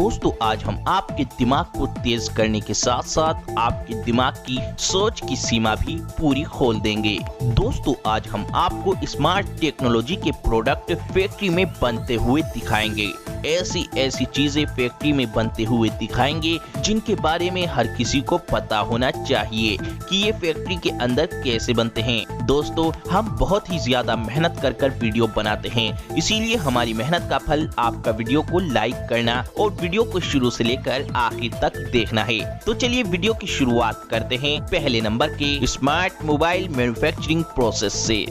दोस्तों आज हम आपके दिमाग को तेज करने के साथ साथ आपके दिमाग की सोच की सीमा भी पूरी खोल देंगे। दोस्तों आज हम आपको स्मार्ट टेक्नोलॉजी के प्रोडक्ट फैक्ट्री में बनते हुए दिखाएंगे। ऐसी चीजें फैक्ट्री में बनते हुए दिखाएंगे जिनके बारे में हर किसी को पता होना चाहिए कि ये फैक्ट्री के अंदर कैसे बनते हैं। दोस्तों हम बहुत ही ज्यादा मेहनत कर वीडियो बनाते हैं, इसीलिए हमारी मेहनत का फल आपका वीडियो को लाइक करना और वीडियो को शुरू से लेकर आखिर तक देखना है। तो चलिए वीडियो की शुरुआत करते हैं पहले नंबर के स्मार्ट मोबाइल मैन्युफैक्चरिंग प्रोसेस से।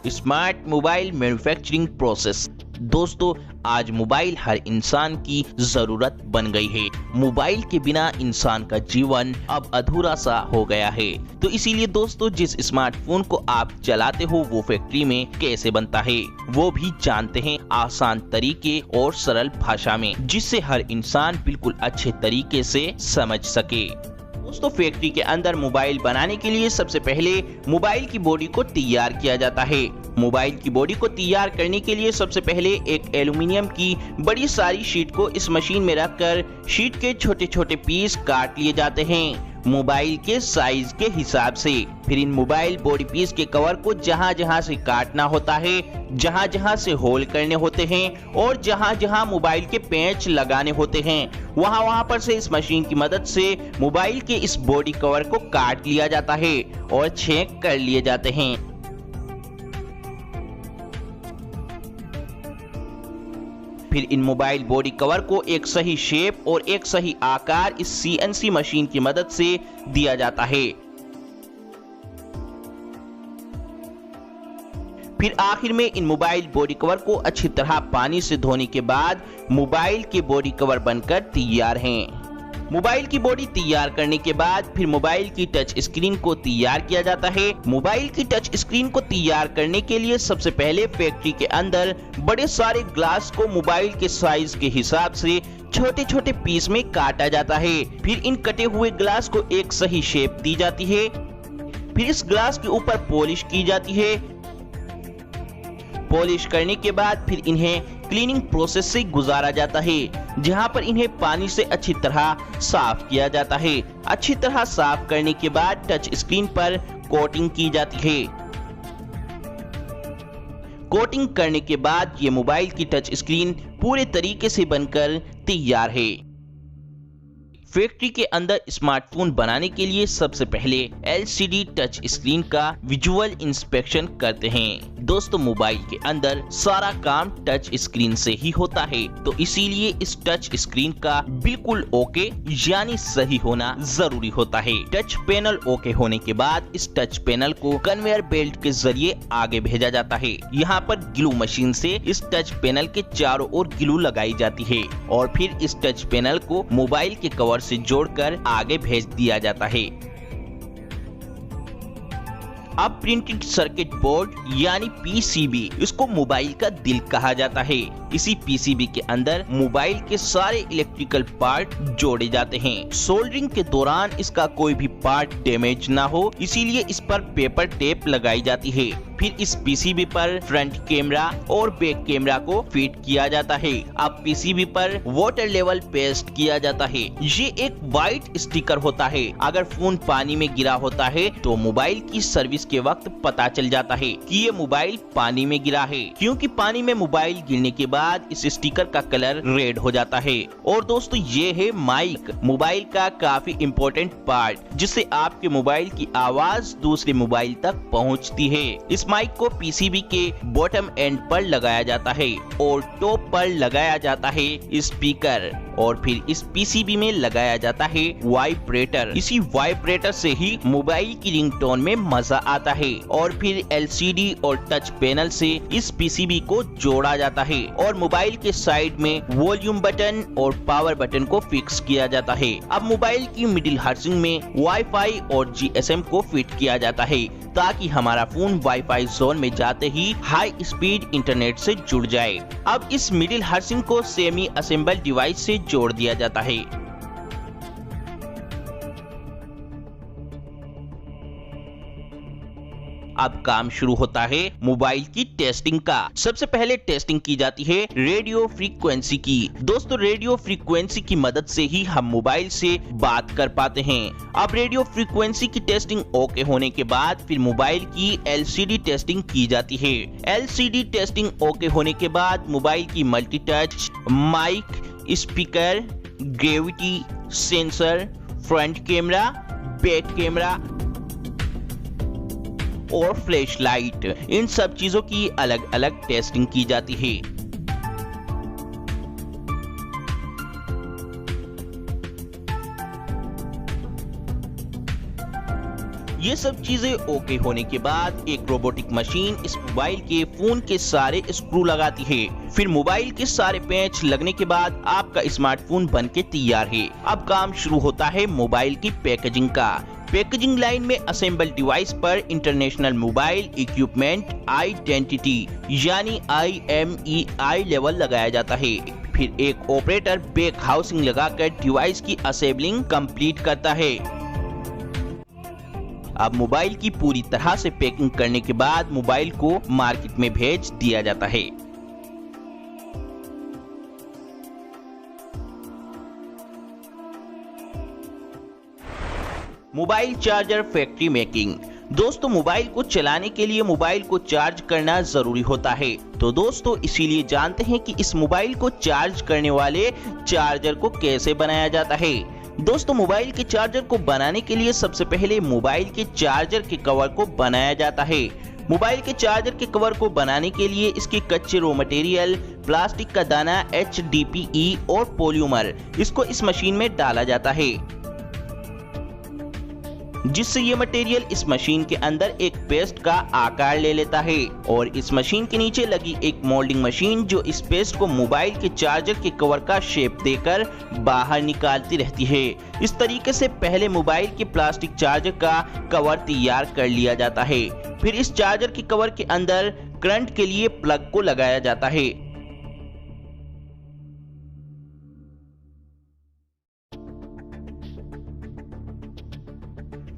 Smart mobile manufacturing process. दोस्तों आज मोबाइल हर इंसान की जरूरत बन गई है। मोबाइल के बिना इंसान का जीवन अब अधूरा सा हो गया है। तो इसीलिए दोस्तों जिस स्मार्टफोन को आप चलाते हो वो फैक्ट्री में कैसे बनता है वो भी जानते हैं आसान तरीके और सरल भाषा में, जिससे हर इंसान बिल्कुल अच्छे तरीके से समझ सके। दोस्तों फैक्ट्री के अंदर मोबाइल बनाने के लिए सबसे पहले मोबाइल की बॉडी को तैयार किया जाता है। मोबाइल की बॉडी को तैयार करने के लिए सबसे पहले एक एल्युमिनियम की बड़ी सारी शीट को इस मशीन में रखकर शीट के छोटे छोटे पीस काट लिए जाते हैं मोबाइल के साइज के हिसाब से। फिर इन मोबाइल बॉडी पीस के कवर को जहां जहां से काटना होता है, जहां जहां से होल करने होते हैं और जहां जहां मोबाइल के पेंच लगाने होते हैं वहां पर से इस मशीन की मदद से मोबाइल के इस बॉडी कवर को काट लिया जाता है और छेद कर लिए जाते हैं। फिर इन मोबाइल बॉडी कवर को एक सही शेप और एक सही आकार इस CNC मशीन की मदद से दिया जाता है। फिर आखिर में इन मोबाइल बॉडी कवर को अच्छी तरह पानी से धोने के बाद मोबाइल के बॉडी कवर बनकर तैयार हैं। मोबाइल की बॉडी तैयार करने के बाद फिर मोबाइल की टच स्क्रीन को तैयार किया जाता है। मोबाइल की टच स्क्रीन को तैयार करने के लिए सबसे पहले फैक्ट्री के अंदर बड़े सारे ग्लास को मोबाइल के साइज के हिसाब से छोटे छोटे पीस में काटा जाता है। फिर इन कटे हुए ग्लास को एक सही शेप दी जाती है। फिर इस ग्लास के ऊपर पॉलिश की जाती है। पॉलिश करने के बाद फिर इन्हें क्लीनिंग प्रोसेस से गुजारा जाता है, जहां पर इन्हें पानी से अच्छी तरह साफ किया जाता है। अच्छी तरह साफ करने के बाद टच स्क्रीन पर कोटिंग की जाती है। कोटिंग करने के बाद ये मोबाइल की टच स्क्रीन पूरे तरीके से बनकर तैयार है। फैक्ट्री के अंदर स्मार्टफोन बनाने के लिए सबसे पहले LCD टच स्क्रीन का विजुअल इंस्पेक्शन करते हैं। दोस्तों मोबाइल के अंदर सारा काम टच स्क्रीन से ही होता है, तो इसीलिए इस टच स्क्रीन का बिल्कुल ओके यानी सही होना जरूरी होता है। टच पैनल ओके होने के बाद इस टच पैनल को कन्वेयर बेल्ट के जरिए आगे भेजा जाता है। यहाँ पर ग्लू मशीन से इस टच पैनल के चारों ओर ग्लू लगाई जाती है और फिर इस टच पैनल को मोबाइल के कवर से जोड़कर आगे भेज दिया जाता है। अब प्रिंटेड सर्किट बोर्ड यानी PCB, इसको मोबाइल का दिल कहा जाता है। इसी PCB के अंदर मोबाइल के सारे इलेक्ट्रिकल पार्ट जोड़े जाते हैं। सोल्डरिंग के दौरान इसका कोई भी पार्ट डैमेज ना हो, इसीलिए इस पर पेपर टेप लगाई जाती है। फिर इस PCB पर फ्रंट कैमरा और बैक कैमरा को फिट किया जाता है। अब PCB पर वाटर लेवल पेस्ट किया जाता है। ये एक व्हाइट स्टिकर होता है। अगर फोन पानी में गिरा होता है तो मोबाइल की सर्विस के वक्त पता चल जाता है कि ये मोबाइल पानी में गिरा है, क्योंकि पानी में मोबाइल गिरने के बाद इस स्टिकर का कलर रेड हो जाता है। और दोस्तों ये है माइक, मोबाइल का काफी इम्पोर्टेंट पार्ट, जिससे आपके मोबाइल की आवाज दूसरे मोबाइल तक पहुंचती है। इस माइक को PCB के बॉटम एंड पर लगाया जाता है और टॉप पर लगाया जाता है स्पीकर और फिर इस PCB में लगाया जाता है वाइब्रेटर। इसी वाइब्रेटर से ही मोबाइल की रिंगटोन में मजा आता है। और फिर LCD और टच पैनल से इस PCB को जोड़ा जाता है और मोबाइल के साइड में वॉल्यूम बटन और पावर बटन को फिक्स किया जाता है। अब मोबाइल की मिडिल हाउसिंग में वाईफाई और GSM को फिट किया जाता है, ताकि हमारा फोन वाईफाई जोन में जाते ही हाई स्पीड इंटरनेट से जुड़ जाए। अब इस मिडिल हाउसिंग को सेमी असेंबल डिवाइस से जोड़ दिया जाता है। अब काम शुरू होता है मोबाइल की टेस्टिंग का। सबसे पहले टेस्टिंग की जाती है रेडियो फ्रीक्वेंसी की। दोस्तों रेडियो फ्रीक्वेंसी की मदद से ही हम मोबाइल से बात कर पाते हैं। अब रेडियो फ्रीक्वेंसी की टेस्टिंग ओके होने के बाद फिर मोबाइल की LCD टेस्टिंग की जाती है। LCD टेस्टिंग ओके होने के बाद मोबाइल की multi touch, mic, speaker, gravity sensor, front camera, back camera और फ्लैश लाइट, इन सब चीजों की अलग अलग टेस्टिंग की जाती है। ये सब चीजें ओके होने के बाद एक रोबोटिक मशीन इस मोबाइल के फोन के सारे स्क्रू लगाती है। फिर मोबाइल के सारे पेच लगने के बाद आपका स्मार्टफोन बनके तैयार है। अब काम शुरू होता है मोबाइल की पैकेजिंग का। पैकेजिंग लाइन में असेंबल डिवाइस पर इंटरनेशनल मोबाइल इक्विपमेंट आइडेंटिटी यानी IMEI लेवल लगाया जाता है। फिर एक ऑपरेटर बैक हाउसिंग लगाकर डिवाइस की असेंबलिंग कंप्लीट करता है। अब मोबाइल की पूरी तरह से पैकिंग करने के बाद मोबाइल को मार्केट में भेज दिया जाता है। Mobile charger factory making. दोस्तों मोबाइल को चलाने के लिए मोबाइल को चार्ज करना जरूरी होता है। तो दोस्तों इसीलिए जानते हैं कि इस मोबाइल को चार्ज करने वाले चार्जर को कैसे बनाया जाता है। दोस्तों मोबाइल के चार्जर को बनाने के लिए सबसे पहले मोबाइल के चार्जर के कवर को बनाया जाता है। मोबाइल के चार्जर के कवर को बनाने के लिए इसके कच्चे रॉ मटेरियल, प्लास्टिक का दाना, HDPE और पॉलीमर, इसको इस मशीन में डाला जाता है, जिससे ये मटेरियल इस मशीन के अंदर एक पेस्ट का आकार ले लेता है और इस मशीन के नीचे लगी एक मोल्डिंग मशीन जो इस पेस्ट को मोबाइल के चार्जर के कवर का शेप देकर बाहर निकालती रहती है। इस तरीके से पहले मोबाइल के प्लास्टिक चार्जर का कवर तैयार कर लिया जाता है। फिर इस चार्जर के कवर के अंदर करंट के लिए प्लग को लगाया जाता है।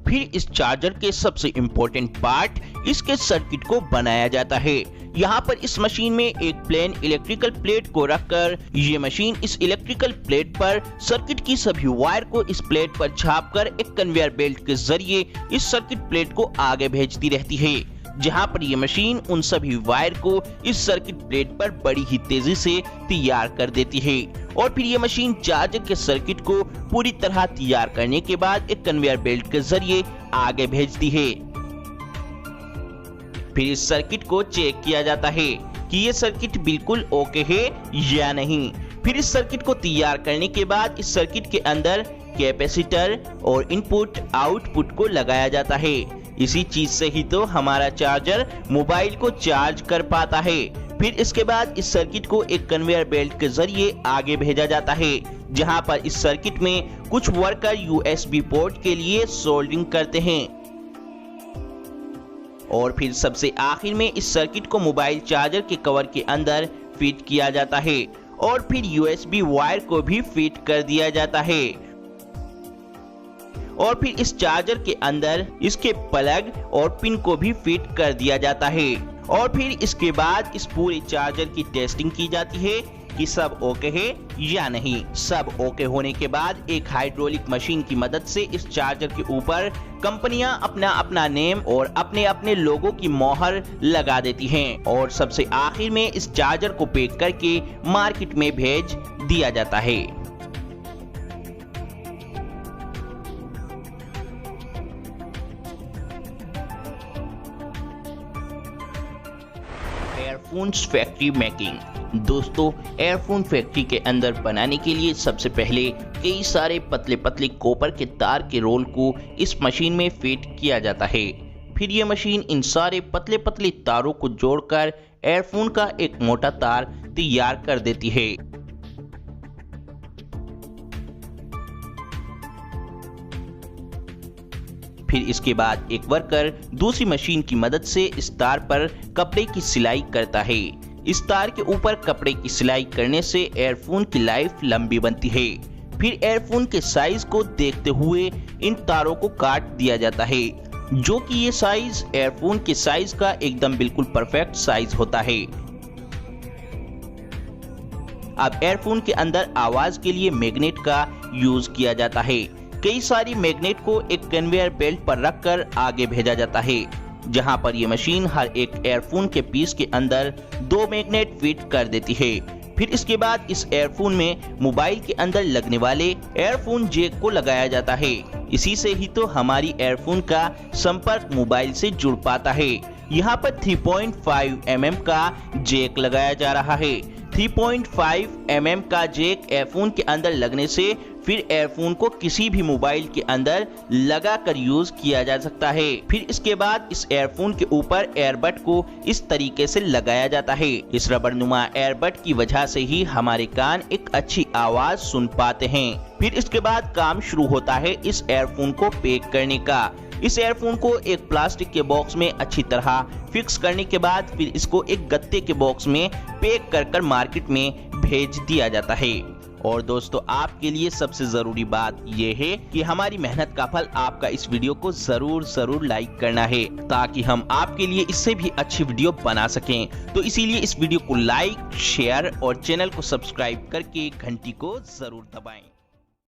फिर इस चार्जर के सबसे इम्पोर्टेंट पार्ट इसके सर्किट को बनाया जाता है। यहाँ पर इस मशीन में एक प्लेन इलेक्ट्रिकल प्लेट को रखकर ये मशीन इस इलेक्ट्रिकल प्लेट पर सर्किट की सभी वायर को इस प्लेट पर छापकर एक कन्वेयर बेल्ट के जरिए इस सर्किट प्लेट को आगे भेजती रहती है, जहाँ पर ये मशीन उन सभी वायर को इस सर्किट प्लेट पर बड़ी ही तेजी से तैयार कर देती है। और फिर ये मशीन चार्जर के सर्किट को पूरी तरह तैयार करने के बाद एक कन्वेयर बेल्ट के जरिए आगे भेजती है। फिर इस सर्किट को चेक किया जाता है कि ये सर्किट बिल्कुल ओके है या नहीं। फिर इस सर्किट को तैयार करने के बाद इस सर्किट के अंदर कैपेसिटर और इनपुट आउटपुट को लगाया जाता है। इसी चीज से ही तो हमारा चार्जर मोबाइल को चार्ज कर पाता है। फिर इसके बाद इस सर्किट को एक कन्वेयर बेल्ट के जरिए आगे भेजा जाता है, जहां पर इस सर्किट में कुछ वर्कर USB पोर्ट के लिए सोल्डरिंग करते हैं। और फिर सबसे आखिर में इस सर्किट को मोबाइल चार्जर के कवर के अंदर फिट किया जाता है और फिर USB वायर को भी फिट कर दिया जाता है। और फिर इस चार्जर के अंदर इसके प्लग और पिन को भी फिट कर दिया जाता है। और फिर इसके बाद इस पूरे चार्जर की टेस्टिंग की जाती है कि सब ओके है या नहीं। सब ओके होने के बाद एक हाइड्रोलिक मशीन की मदद से इस चार्जर के ऊपर कंपनियां अपना अपना नेम और अपने अपने लोगों की मोहर लगा देती हैं और सबसे आखिर में इस चार्जर को पैक करके मार्केट में भेज दिया जाता है। Earphones factory making. दोस्तों एयरफोन फैक्ट्री के अंदर बनाने के लिए सबसे पहले कई सारे पतले पतले कॉपर के तार के रोल को इस मशीन में फिट किया जाता है। फिर यह मशीन इन सारे पतले पतले तारों को जोड़कर एयरफोन का एक मोटा तार तैयार कर देती है। फिर इसके बाद एक वर्कर दूसरी मशीन की मदद से इस तार पर कपड़े की सिलाई करता है। इस तार के ऊपर कपड़े की सिलाई करने से एयरफोन की लाइफ लंबी बनती है। फिर एयरफोन के साइज को देखते हुए इन तारों को काट दिया जाता है। जो कि ये साइज एयरफोन के साइज का एकदम बिल्कुल परफेक्ट साइज होता है। अब एयरफोन के अंदर आवाज के लिए मैग्नेट का यूज किया जाता है। कई सारी मैग्नेट को एक कन्वेयर बेल्ट पर रखकर आगे भेजा जाता है, जहां पर ये मशीन हर एक एयरफोन के पीस के अंदर 2 मैग्नेट फिट कर देती है। फिर इसके बाद इस एयरफोन में मोबाइल के अंदर लगने वाले एयरफोन जैक को लगाया जाता है। इसी से ही तो हमारी एयरफोन का संपर्क मोबाइल से जुड़ पाता है। यहाँ पर 3.5 mm का जैक लगाया जा रहा है। 3.5 mm का जैक एयरफोन के अंदर लगने से फिर एयरफोन को किसी भी मोबाइल के अंदर लगाकर यूज किया जा सकता है। फिर इसके बाद इस एयरफोन के ऊपर एयरबड को इस तरीके से लगाया जाता है। इस रबड़नुमा एयरबड की वजह से ही हमारे कान एक अच्छी आवाज सुन पाते हैं। फिर इसके बाद काम शुरू होता है इस एयरफोन को पैक करने का। इस एयरफोन को एक प्लास्टिक के बॉक्स में अच्छी तरह फिक्स करने के बाद फिर इसको एक गत्ते के बॉक्स में पैक कर मार्केट में भेज दिया जाता है। और दोस्तों, आपके लिए सबसे जरूरी बात यह है कि हमारी मेहनत का फल आपका इस वीडियो को जरूर लाइक करना है, ताकि हम आपके लिए इससे भी अच्छी वीडियो बना सकें। तो इसीलिए इस वीडियो को लाइक, शेयर और चैनल को सब्सक्राइब करके घंटी को जरूर दबाएं।